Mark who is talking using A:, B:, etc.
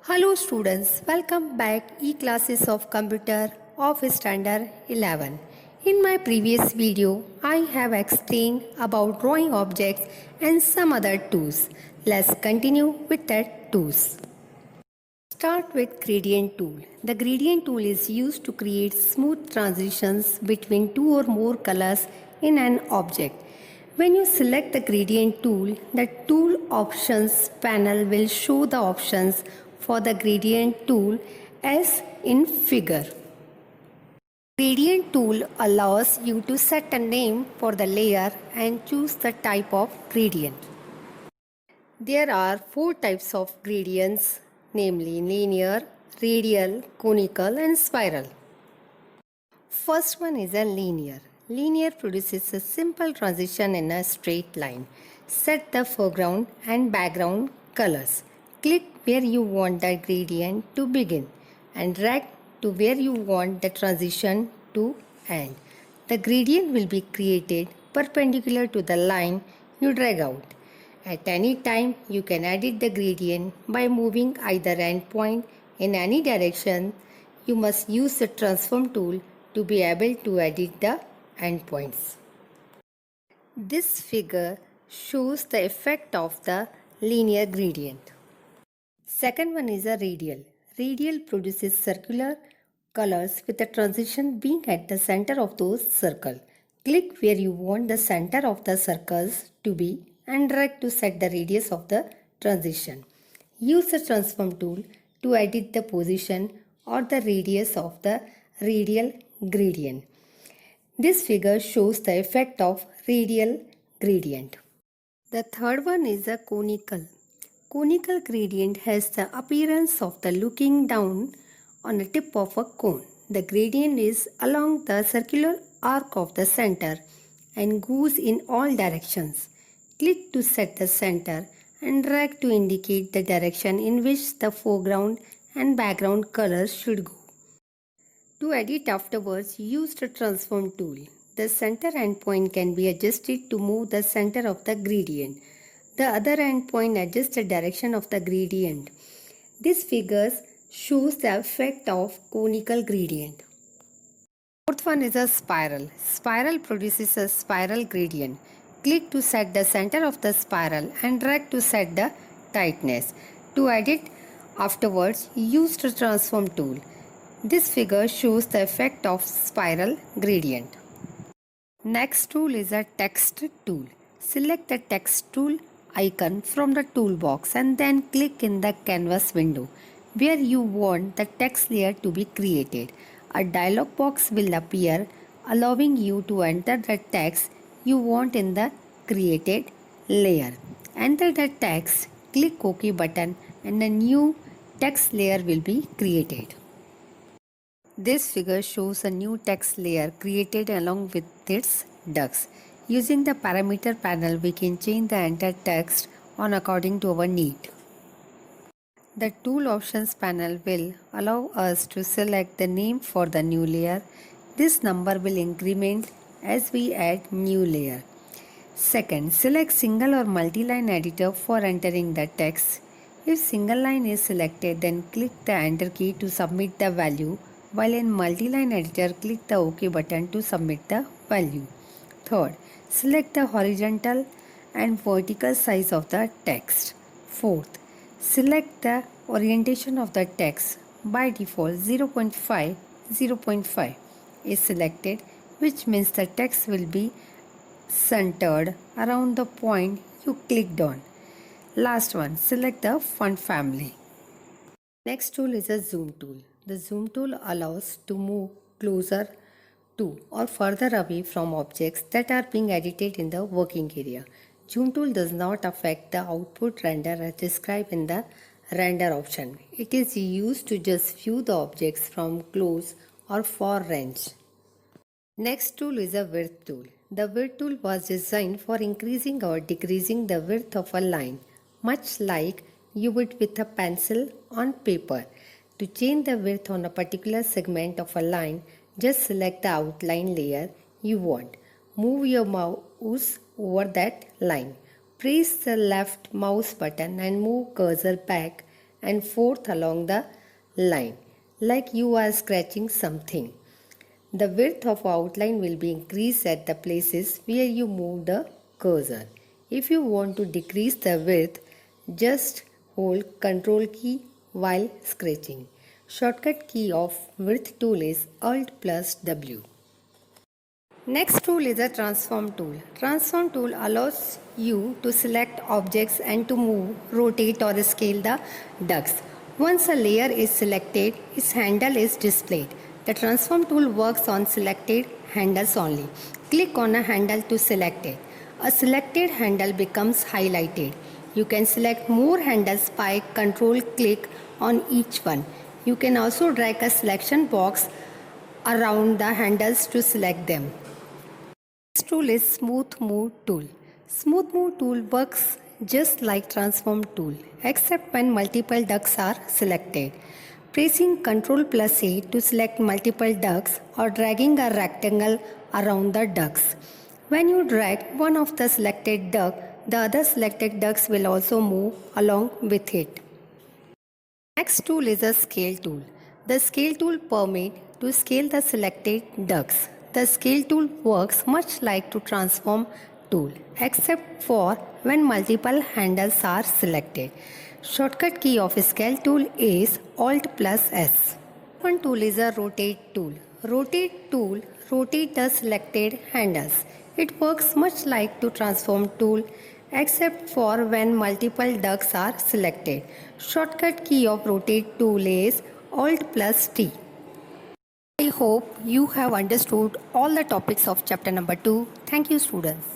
A: Hello students, welcome back e-classes of computer of standard 11. In my previous video, I have explained about drawing objects and some other tools. Let's continue with that tools. Start with gradient tool. The gradient tool is used to create smooth transitions between two or more colors in an object. When you select the gradient tool, the tool options panel will show the options for the gradient tool as in figure. Gradient tool allows you to set a name for the layer and choose the type of gradient. There are four types of gradients, namely linear, radial, conical and spiral. First one is a linear. Linear produces a simple transition in a straight line. Set the foreground and background colors. Click where you want the gradient to begin and drag to where you want the transition to end. The gradient will be created perpendicular to the line you drag out. At any time, you can edit the gradient by moving either endpoint in any direction. You must use the transform tool to be able to edit the endpoints. This figure shows the effect of the linear gradient. Second one is a radial. Radial produces circular colors with the transition being at the center of those circles. Click where you want the center of the circles to be and drag to set the radius of the transition. Use the transform tool to edit the position or the radius of the radial gradient. This figure shows the effect of radial gradient. The third one is a conical. Conical gradient has the appearance of the looking down on the tip of a cone. The gradient is along the circular arc of the center and goes in all directions. Click to set the center and drag to indicate the direction in which the foreground and background colors should go. To edit afterwards, use the transform tool. The center endpoint can be adjusted to move the center of the gradient. The other endpoint adjusts the direction of the gradient. This figure shows the effect of conical gradient. Fourth one is a spiral. Spiral produces a spiral gradient. Click to set the center of the spiral and drag to set the tightness. To edit afterwards, use the transform tool. This figure shows the effect of spiral gradient. Next tool is a text tool. Select the text tool icon from the toolbox and then click in the canvas window where you want the text layer to be created. A dialog box will appear allowing you to enter the text you want in the created layer. Enter the text, click OK button and a new text layer will be created. This figure shows a new text layer created along with its ducks. Using the parameter panel, we can change the entered text on according to our need. The tool options panel will allow us to select the name for the new layer. This number will increment as we add new layer. Second, select single or multi-line editor for entering the text. If single line is selected, then click the enter key to submit the value, while in multi-line editor, click the OK button to submit the value. Third, select the horizontal and vertical size of the text. Fourth, select the orientation of the text. By default, 0.5 is selected, which means the text will be centered around the point you clicked on. Last one, select the font family. Next tool is a zoom tool. The zoom tool allows to move closer to or further away from objects that are being edited in the working area. Zoom tool does not affect the output render as described in the render option. It is used to just view the objects from close or far range. Next tool is a width tool. The width tool was designed for increasing or decreasing the width of a line, much like you would with a pencil on paper. To change the width on a particular segment of a line, just select the outline layer you want. Move your mouse over that line. Press the left mouse button and move cursor back and fourth along the line, like you are scratching something. The width of outline will be increased at the places where you move the cursor. If you want to decrease the width, just hold Ctrl key while scratching. Shortcut key of width tool is Alt plus W. Next tool is a transform tool. Transform tool allows you to select objects and to move, rotate or scale the ducts. Once a layer is selected, its handle is displayed. The transform tool works on selected handles only. Click on a handle to select it. A selected handle becomes highlighted. You can select more handles by control click on each one. You can also drag a selection box around the handles to select them. This tool is Smooth Move tool. Smooth Move tool works just like Transform tool except when multiple ducts are selected. Pressing Ctrl plus A to select multiple ducts or dragging a rectangle around the ducts. When you drag one of the selected duct, the other selected ducts will also move along with it. Next tool is a Scale tool. The Scale tool permits to scale the selected ducts. The Scale tool works much like to Transform tool except for when multiple handles are selected. Shortcut key of Scale tool is Alt plus S. One tool is a Rotate tool. Rotate tool rotates the selected handles. It works much like to Transform tool except for when multiple ducts are selected. Shortcut key of Rotate tool is Alt plus T. I hope you have understood all the topics of chapter number 2. Thank you, students.